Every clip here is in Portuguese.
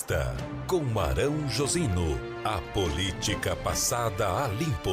Vista, com Arão Josino. A política passada a limpo.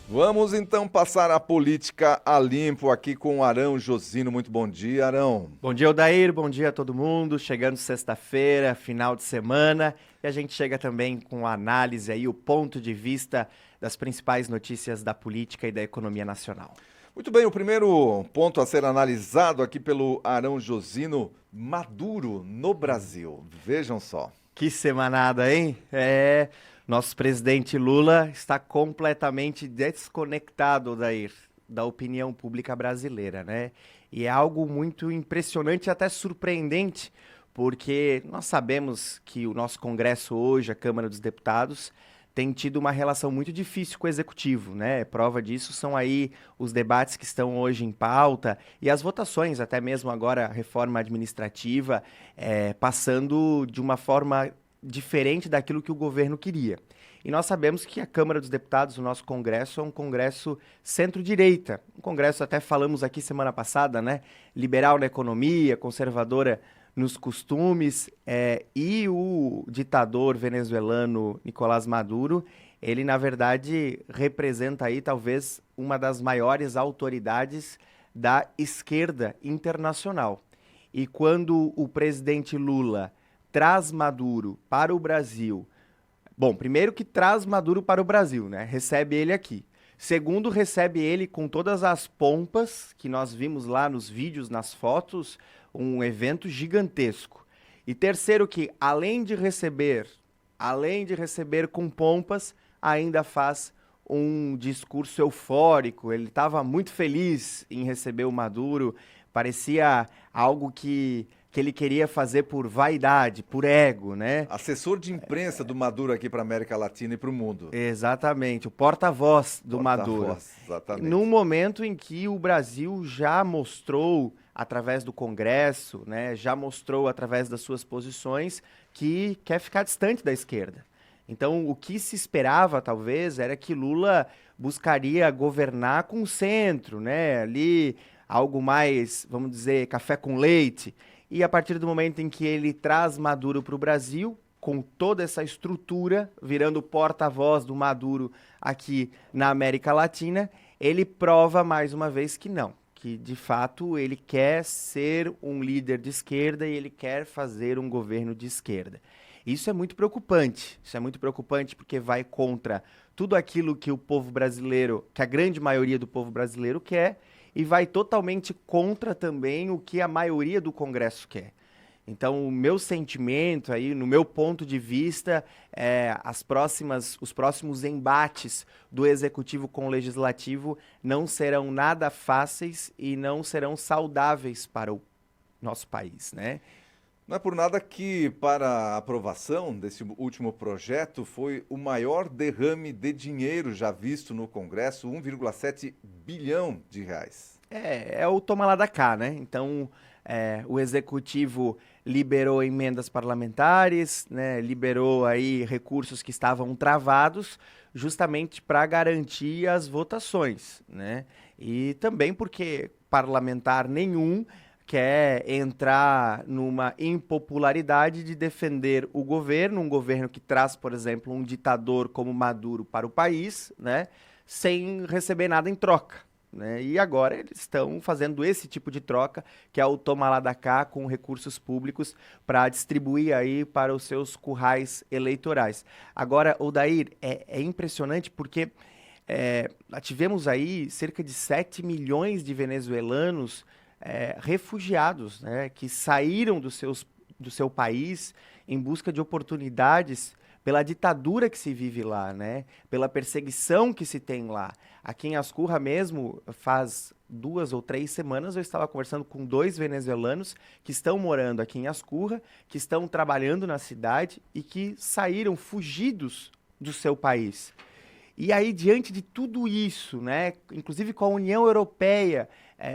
Vamos então passar a política a limpo aqui com o Arão Josino. Muito bom dia, Arão. Bom dia, Odair. Bom dia a todo mundo. Chegando sexta-feira, final de semana. E a gente chega também com a análise aí, o ponto de vista das principais notícias da política e da economia nacional. Muito bem, o primeiro ponto a ser analisado aqui pelo Arão Josino, Maduro no Brasil. Vejam só. Que semanada, hein? Nosso presidente Lula está completamente desconectado, Odair, da opinião pública brasileira, né? E é algo muito impressionante e até surpreendente, porque nós sabemos que o nosso Congresso hoje, a Câmara dos Deputados, tem tido uma relação muito difícil com o Executivo, né? Prova disso são aí os debates que estão hoje em pauta e as votações, até mesmo agora a reforma administrativa, passando de uma forma diferente daquilo que o governo queria. E nós sabemos que a Câmara dos Deputados, o nosso Congresso, é um Congresso centro-direita. Um Congresso, até falamos aqui semana passada, né? Liberal na economia, conservadora nos costumes, e o ditador venezuelano Nicolás Maduro, ele, na verdade, representa aí talvez uma das maiores autoridades da esquerda internacional. E quando o presidente Lula traz Maduro para o Brasil, bom, primeiro que traz Maduro para o Brasil, né? Recebe ele aqui. Segundo, recebe ele com todas as pompas que nós vimos lá nos vídeos, nas fotos, um evento gigantesco. E terceiro que, além de receber com pompas, ainda faz um discurso eufórico. Ele estava muito feliz em receber o Maduro, parecia algo que ele queria fazer por vaidade, por ego, né? Assessor de imprensa do Maduro aqui para a América Latina e para o mundo. Exatamente, o porta-voz do Maduro. Exatamente. Num momento em que o Brasil já mostrou, através do Congresso, né, já mostrou através das suas posições que quer ficar distante da esquerda. Então, o que se esperava, talvez, era que Lula buscaria governar com o centro, né? Ali, algo mais, vamos dizer, café com leite. E a partir do momento em que ele traz Maduro para o Brasil, com toda essa estrutura, virando porta-voz do Maduro aqui na América Latina, ele prova mais uma vez que não, que de fato ele quer ser um líder de esquerda e ele quer fazer um governo de esquerda. Isso é muito preocupante porque vai contra tudo aquilo que o povo brasileiro, que a grande maioria do povo brasileiro quer, e vai totalmente contra também o que a maioria do Congresso quer. Então, o meu sentimento aí, no meu ponto de vista, os próximos embates do Executivo com o Legislativo não serão nada fáceis e não serão saudáveis para o nosso país, né? Não é por nada que, para a aprovação desse último projeto, foi o maior derrame de dinheiro já visto no Congresso, 1,7 bilhão de reais. É o toma lá da cá, né? Então, o Executivo liberou emendas parlamentares, né? Liberou aí recursos que estavam travados, justamente para garantir as votações, né? E também porque parlamentar nenhum quer entrar numa impopularidade de defender o governo, um governo que traz, por exemplo, um ditador como Maduro para o país, né, sem receber nada em troca, né? E agora eles estão fazendo esse tipo de troca, que é o toma lá da cá com recursos públicos para distribuir aí para os seus currais eleitorais. Agora, Odair, é impressionante porque tivemos aí cerca de 7 milhões de venezuelanos refugiados, né, que saíram do seu país em busca de oportunidades pela ditadura que se vive lá, né, pela perseguição que se tem lá. Aqui em Ascurra mesmo, faz 2 ou 3 semanas, eu estava conversando com 2 venezuelanos que estão morando aqui em Ascurra, que estão trabalhando na cidade e que saíram fugidos do seu país. E aí, diante de tudo isso, né, inclusive com a União Europeia,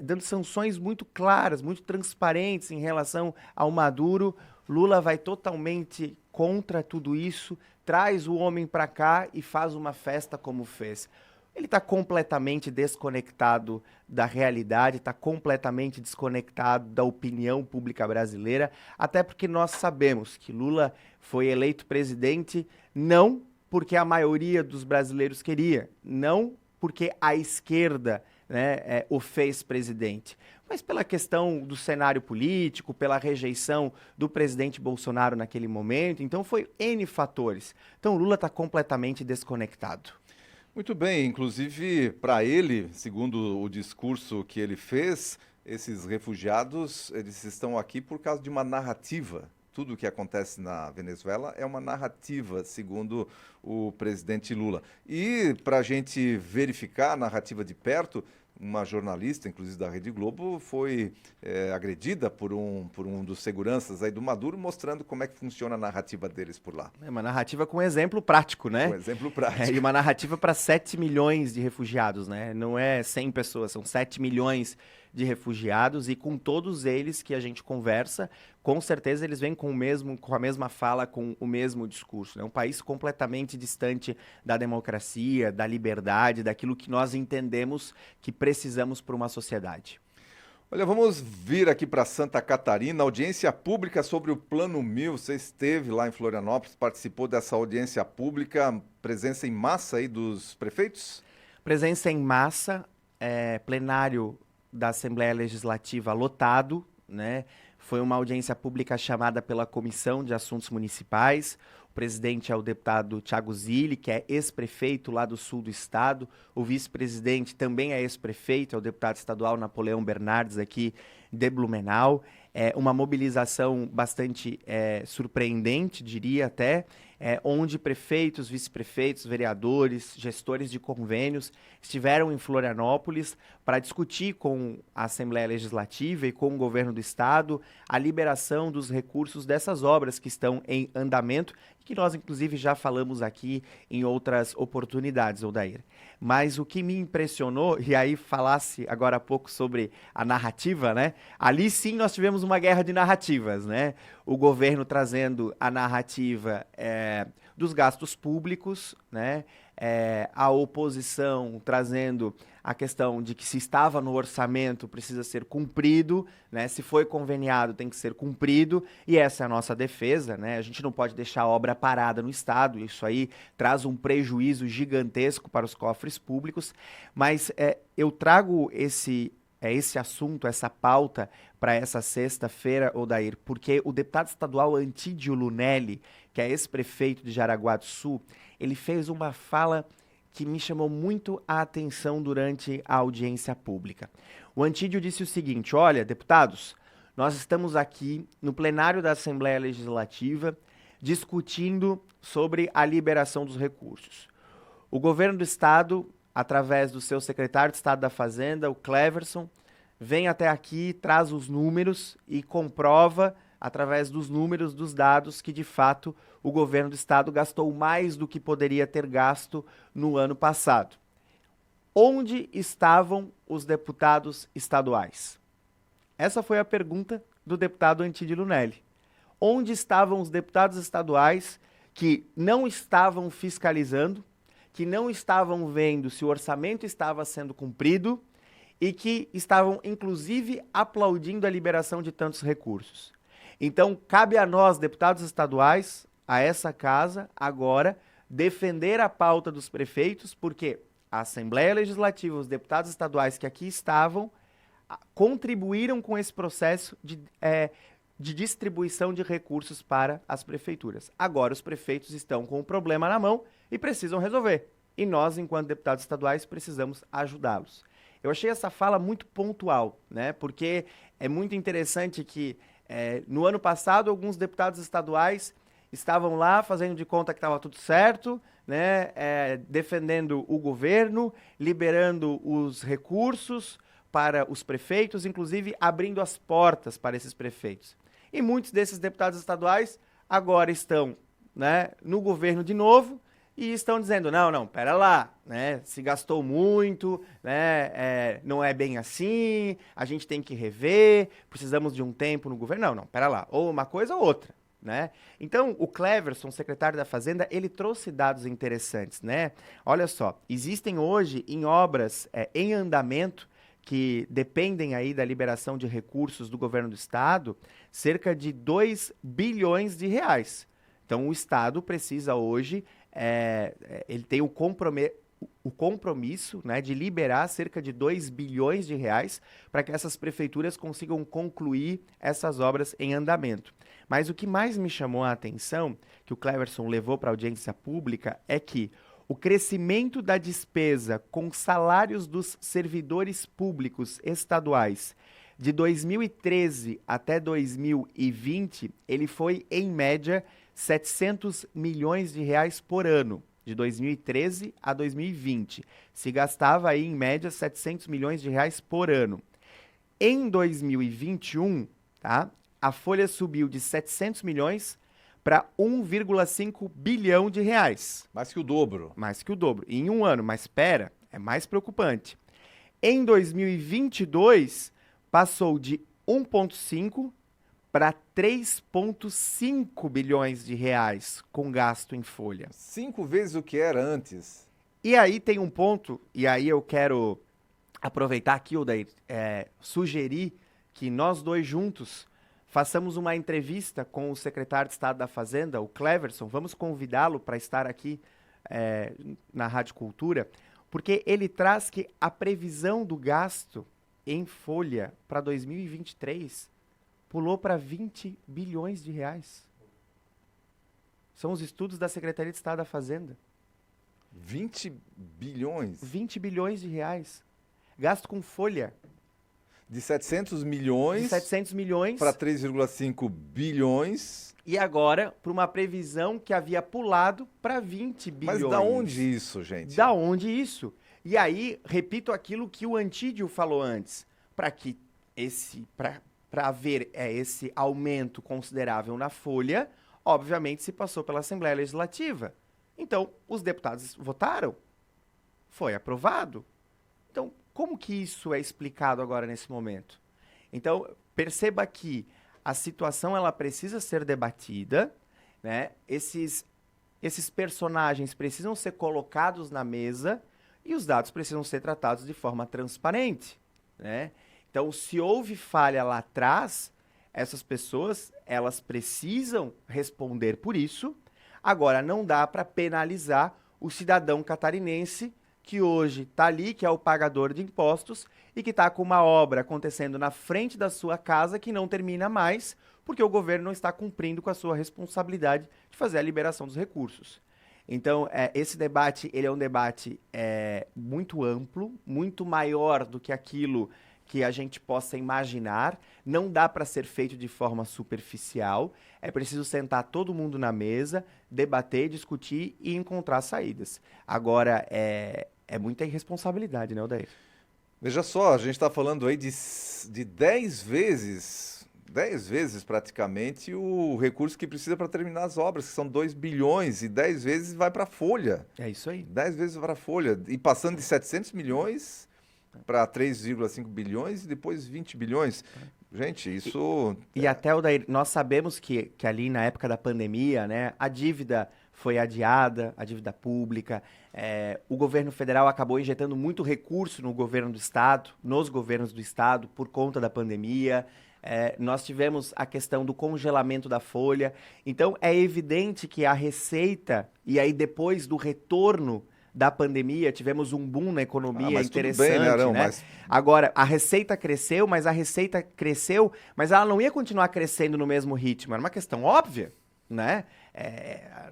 dando sanções muito claras, muito transparentes em relação ao Maduro, Lula vai totalmente contra tudo isso, traz o homem para cá e faz uma festa como fez. ele está completamente desconectado da realidade, está completamente desconectado da opinião pública brasileira, até porque nós sabemos que Lula foi eleito presidente não porque a maioria dos brasileiros queria, não porque a esquerda, né, o fez presidente, mas pela questão do cenário político, pela rejeição do presidente Bolsonaro naquele momento. Então foi N fatores. Então Lula está completamente desconectado. Muito bem, inclusive para ele, segundo o discurso que ele fez, esses refugiados, eles estão aqui por causa de uma narrativa. Tudo o que acontece na Venezuela é uma narrativa, segundo o presidente Lula. E para a gente verificar a narrativa de perto, uma jornalista, inclusive da Rede Globo, foi agredida por um dos seguranças aí do Maduro, mostrando como é que funciona a narrativa deles por lá. É uma narrativa com exemplo prático, né? Um exemplo prático. E uma narrativa para 7 milhões de refugiados, né? Não é 100 pessoas, são 7 milhões de refugiados, e com todos eles que a gente conversa, com certeza eles vêm com a mesma fala, com o mesmo discurso. É um país completamente distante da democracia, da liberdade, daquilo que nós entendemos que precisamos para uma sociedade. Olha, vamos vir aqui para Santa Catarina, audiência pública sobre o Plano 1000. Você esteve lá em Florianópolis, participou dessa audiência pública, presença em massa aí dos prefeitos? Presença em massa, plenário da Assembleia Legislativa lotado, né? Foi uma audiência pública chamada pela Comissão de Assuntos Municipais. O presidente é o deputado Thiago Zilli, que é ex-prefeito lá do sul do estado. O vice-presidente também é ex-prefeito, é o deputado estadual Napoleão Bernardes, aqui de Blumenau. É uma mobilização bastante surpreendente, diria até, onde prefeitos, vice-prefeitos, vereadores, gestores de convênios estiveram em Florianópolis para discutir com a Assembleia Legislativa e com o governo do estado a liberação dos recursos dessas obras que estão em andamento, e que nós, inclusive, já falamos aqui em outras oportunidades, Odair. Mas o que me impressionou, e aí falasse agora há pouco sobre a narrativa, né? Ali sim nós tivemos uma guerra de narrativas, né? O governo trazendo a narrativa dos gastos públicos, né? A oposição trazendo a questão de que se estava no orçamento precisa ser cumprido, né? Se foi conveniado tem que ser cumprido, e essa é a nossa defesa, né? A gente não pode deixar a obra parada no estado, isso aí traz um prejuízo gigantesco para os cofres públicos, mas eu trago esse assunto, essa pauta para essa sexta-feira, Odair, porque o deputado estadual Antídio Lunelli, que é ex-prefeito de Jaraguá do Sul, ele fez uma fala que me chamou muito a atenção durante a audiência pública. O Antídio disse o seguinte: olha, deputados, nós estamos aqui no plenário da Assembleia Legislativa discutindo sobre a liberação dos recursos. O governo do estado, através do seu secretário de Estado da Fazenda, o Cleverson, vem até aqui, traz os números e comprova, através dos números, dos dados, que de fato o governo do estado gastou mais do que poderia ter gasto no ano passado. Onde estavam os deputados estaduais? Essa foi a pergunta do deputado Antídio Lunelli. Onde estavam os deputados estaduais que não estavam fiscalizando, que não estavam vendo se o orçamento estava sendo cumprido e que estavam, inclusive, aplaudindo a liberação de tantos recursos? Então, cabe a nós, deputados estaduais, a essa casa, agora, defender a pauta dos prefeitos, porque a Assembleia Legislativa, os deputados estaduais que aqui estavam, contribuíram com esse processo de distribuição de recursos para as prefeituras. Agora, os prefeitos estão com o problema na mão e precisam resolver. E nós, enquanto deputados estaduais, precisamos ajudá-los. Eu achei essa fala muito pontual, né? Porque é muito interessante que no ano passado alguns deputados estaduais estavam lá fazendo de conta que estava tudo certo, né? Defendendo o governo, liberando os recursos para os prefeitos, inclusive abrindo as portas para esses prefeitos. E muitos desses deputados estaduais agora estão, né, no governo de novo, e estão dizendo, não, pera lá, né, se gastou muito, né, não é bem assim, a gente tem que rever, precisamos de um tempo no governo. Não, pera lá, ou uma coisa ou outra. né? Então, o Cleverson, secretário da Fazenda, ele trouxe dados interessantes, né? Olha só, existem hoje em obras em andamento que dependem aí da liberação de recursos do governo do estado, cerca de 2 bilhões de reais. Então, o estado precisa hoje, ele tem o compromisso, né, de liberar cerca de 2 bilhões de reais para que essas prefeituras consigam concluir essas obras em andamento. Mas o que mais me chamou a atenção, que o Cleverson levou para a audiência pública, é que o crescimento da despesa com salários dos servidores públicos estaduais de 2013 até 2020, ele foi, em média, 700 milhões de reais por ano. De 2013 a 2020. Se gastava aí, em média, 700 milhões de reais por ano. Em 2021, tá, a folha subiu de 700 milhões para 1,5 bilhão de reais. Mais que o dobro. Mais que o dobro. Em um ano, mas espera, é mais preocupante. Em 2022, passou de 1,5 para 3,5 bilhões de reais com gasto em folha. 5 vezes o que era antes. E aí tem um ponto, e aí eu quero aproveitar aqui, Odair, sugerir que nós dois juntos façamos uma entrevista com o secretário de Estado da Fazenda, o Cleverson. Vamos convidá-lo para estar aqui na Rádio Cultura, porque ele traz que a previsão do gasto em folha para 2023 pulou para 20 bilhões de reais. São os estudos da Secretaria de Estado da Fazenda. 20 bilhões? 20 bilhões de reais. Gasto com folha. De 700 milhões... De 700 milhões... para 3,5 bilhões. E agora, para uma previsão que havia pulado para 20 bilhões. Mas da onde isso, gente? Da onde isso? E aí, repito aquilo que o Antídio falou antes. Para que para haver esse aumento considerável na folha, obviamente se passou pela Assembleia Legislativa. Então, os deputados votaram. Foi aprovado. Então, como que isso é explicado agora nesse momento? Então, perceba que a situação ela precisa ser debatida, né? Esses personagens precisam ser colocados na mesa e os dados precisam ser tratados de forma transparente, né? Então, se houve falha lá atrás, essas pessoas, elas precisam responder por isso. Agora, não dá para penalizar o cidadão catarinense que hoje está ali, que é o pagador de impostos e que está com uma obra acontecendo na frente da sua casa que não termina mais, porque o governo não está cumprindo com a sua responsabilidade de fazer a liberação dos recursos. Então, esse debate, ele é um debate muito amplo, muito maior do que aquilo que a gente possa imaginar. Não dá para ser feito de forma superficial. É preciso sentar todo mundo na mesa, debater, discutir e encontrar saídas. Agora, é muita irresponsabilidade, né, Odair? Veja só, a gente está falando aí de 10 vezes praticamente o recurso que precisa para terminar as obras, que são 2 bilhões, e 10 vezes vai para a folha. É isso aí. 10 vezes para a folha. E passando de 700 milhões para 3,5 bilhões e depois 20 bilhões. Gente, isso... E até, Odair, nós sabemos que ali na época da pandemia, né, a dívida foi adiada, a dívida pública, o governo federal acabou injetando muito recurso no governo do estado, nos governos do estado, por conta da pandemia. Nós tivemos a questão do congelamento da folha. Então, é evidente que a receita, e aí depois do retorno da pandemia, tivemos um boom na economia mas interessante, tudo bem, né, Arão, né? mas... Agora, a receita cresceu, mas ela não ia continuar crescendo no mesmo ritmo. Era uma questão óbvia, né?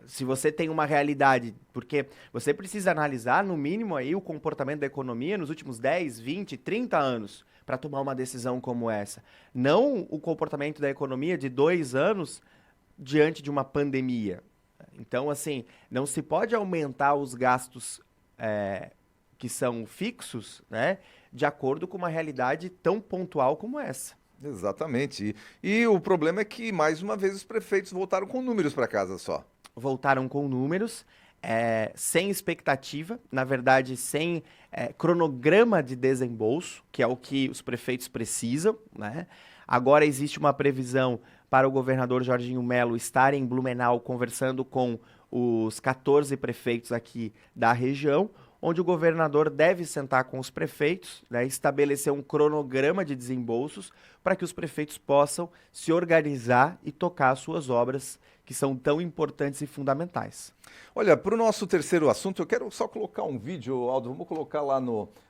Se você tem uma realidade, porque você precisa analisar, no mínimo, aí, o comportamento da economia nos últimos 10, 20, 30 anos para tomar uma decisão como essa. Não o comportamento da economia de 2 anos diante de uma pandemia. Então, assim, não se pode aumentar os gastos que são fixos, né, de acordo com uma realidade tão pontual como essa. Exatamente. E o problema é que, mais uma vez, os prefeitos voltaram com números para casa só. Voltaram com números, sem expectativa, na verdade, sem cronograma de desembolso, que é o que os prefeitos precisam, né? Agora existe uma previsão para o governador Jorginho Melo estar em Blumenau conversando com os 14 prefeitos aqui da região, onde o governador deve sentar com os prefeitos, né, estabelecer um cronograma de desembolsos para que os prefeitos possam se organizar e tocar as suas obras, que são tão importantes e fundamentais. Olha, para o nosso terceiro assunto, eu quero só colocar um vídeo, Aldo, vamos colocar lá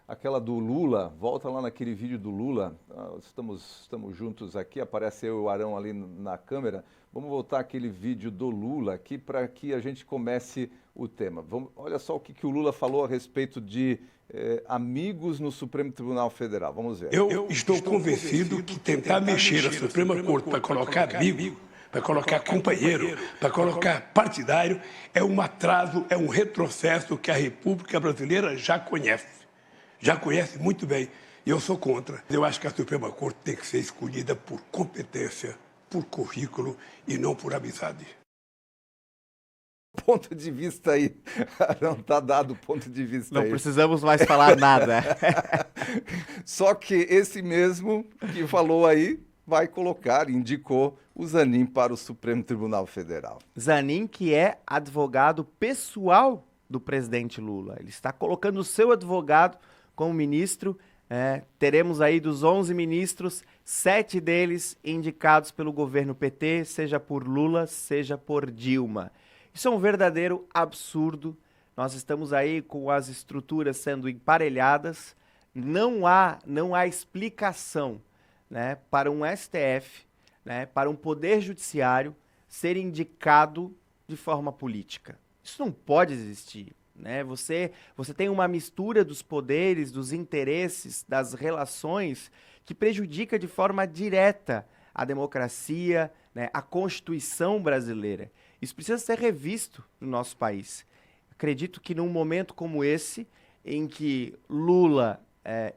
aquela do Lula, volta lá naquele vídeo do Lula, estamos juntos aqui, aparece eu e o Arão ali na câmera, vamos voltar aquele vídeo do Lula aqui para que a gente comece o tema. Olha só o que o Lula falou a respeito de amigos no Supremo Tribunal Federal, vamos ver. Eu estou convencido que tentar mexer a Suprema Corte para colocar amigo, para colocar companheiro, para colocar partidário, é um atraso, é um retrocesso que a República Brasileira já conhece muito bem. E eu sou contra. Eu acho que a Suprema Corte tem que ser escolhida por competência, por currículo e não por amizade. Ponto de vista aí, não está dado o ponto de vista não aí. Não precisamos mais falar nada. Só que esse mesmo que falou aí vai colocar, indicou o Zanin para o Supremo Tribunal Federal. Zanin, que é advogado pessoal do presidente Lula. Ele está colocando o seu advogado como ministro. Teremos aí dos 11 ministros, 7 deles indicados pelo governo PT, seja por Lula, seja por Dilma. Isso é um verdadeiro absurdo. Nós estamos aí com as estruturas sendo emparelhadas. Não há explicação, né, para um STF, né, para um poder judiciário ser indicado de forma política. Isso não pode existir. Né? Você tem uma mistura dos poderes, dos interesses, das relações que prejudica de forma direta a democracia, né, a Constituição brasileira. Isso precisa ser revisto no nosso país. Acredito que num momento como esse, em que Lula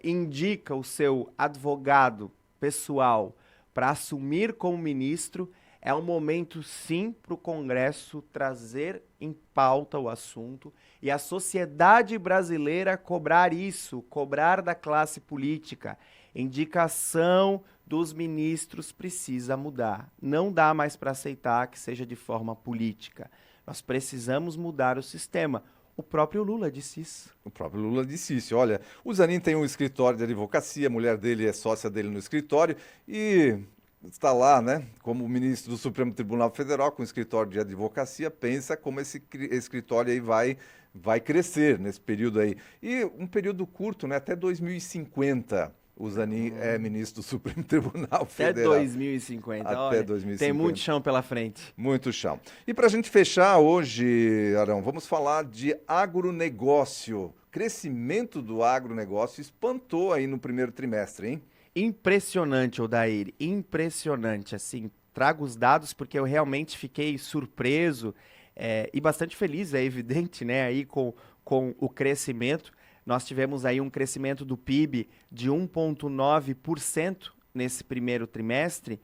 indica o seu advogado pessoal para assumir como ministro, é um momento, sim, para o Congresso trazer em pauta o assunto e a sociedade brasileira cobrar isso, cobrar da classe política. Indicação dos ministros precisa mudar. Não dá mais para aceitar que seja de forma política. Nós precisamos mudar o sistema. O próprio Lula disse isso. O próprio Lula disse isso. Olha, o Zanin tem um escritório de advocacia, a mulher dele é sócia dele no escritório e está lá, né, como ministro do Supremo Tribunal Federal, com escritório de advocacia, pensa como esse escritório aí vai crescer nesse período aí. E um período curto, né, até 2050. O Zanin é ministro do Supremo Tribunal Federal. Até 2050. Até Olha, 2050. Tem muito chão pela frente. Muito chão. E para a gente fechar hoje, Arão, vamos falar de agronegócio. Crescimento do agronegócio espantou aí no primeiro trimestre, hein? Impressionante, Odair. Impressionante. Assim, trago os dados porque eu realmente fiquei surpreso e bastante feliz, é evidente, né, aí com o crescimento. Nós tivemos aí um crescimento do PIB de 1,9% nesse primeiro trimestre,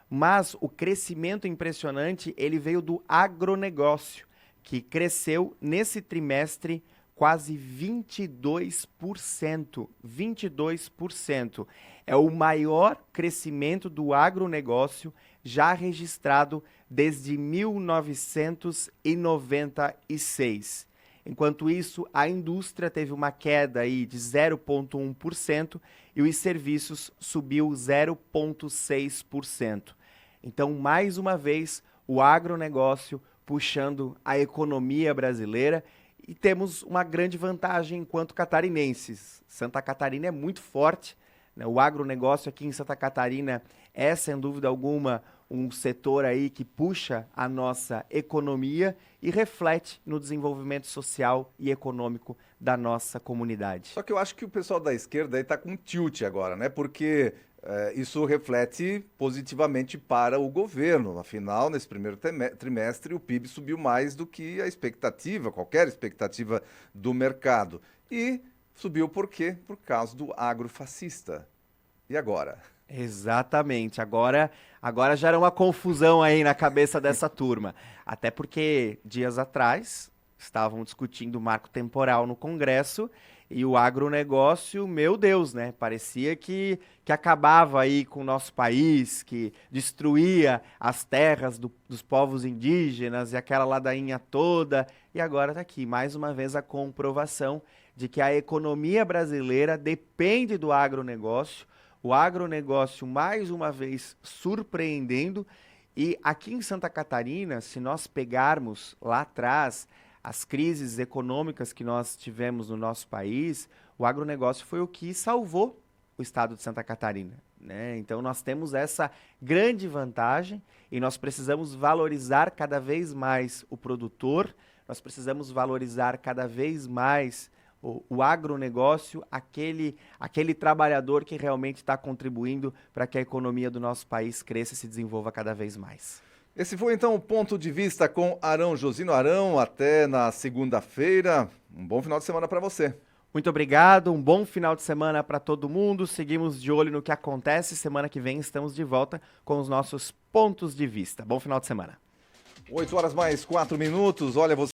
mas o crescimento impressionante, ele veio do agronegócio, que cresceu nesse trimestre quase 22%. 22%. É o maior crescimento do agronegócio já registrado desde 1996. Enquanto isso, a indústria teve uma queda aí de 0,1% e os serviços subiu 0,6%. Então, mais uma vez, o agronegócio puxando a economia brasileira e temos uma grande vantagem enquanto catarinenses. Santa Catarina é muito forte, né? O agronegócio aqui em Santa Catarina é, sem dúvida alguma, um setor aí que puxa a nossa economia e reflete no desenvolvimento social e econômico da nossa comunidade. Só que eu acho que o pessoal da esquerda aí está com um tilt agora, né? Porque isso reflete positivamente para o governo. Afinal, nesse primeiro trimestre, o PIB subiu mais do que a expectativa, qualquer expectativa do mercado. E subiu por quê? Por causa do agrofascista. E agora? Exatamente. Agora gera uma confusão aí na cabeça dessa turma. Até porque dias atrás estavam discutindo o marco temporal no Congresso E o agronegócio, meu Deus, né? Parecia que acabava aí com o nosso país, que destruía as terras dos povos indígenas e aquela ladainha toda. E agora está aqui, mais uma vez, a comprovação de que a economia brasileira depende do agronegócio. O agronegócio, mais uma vez, surpreendendo. E aqui em Santa Catarina, se nós pegarmos lá atrás as crises econômicas que nós tivemos no nosso país, o agronegócio foi o que salvou o estado de Santa Catarina, né? Então nós temos essa grande vantagem e nós precisamos valorizar cada vez mais o produtor, nós precisamos valorizar cada vez mais o agronegócio, aquele trabalhador que realmente está contribuindo para que a economia do nosso país cresça e se desenvolva cada vez mais. Esse foi então o Ponto de Vista com Arão Josino. Arão, até na segunda-feira. Um bom final de semana para você. Muito obrigado, um bom final de semana para todo mundo. Seguimos de olho no que acontece. Semana que vem estamos de volta com os nossos pontos de vista. Bom final de semana. 8 horas mais 4 minutos. Olha, você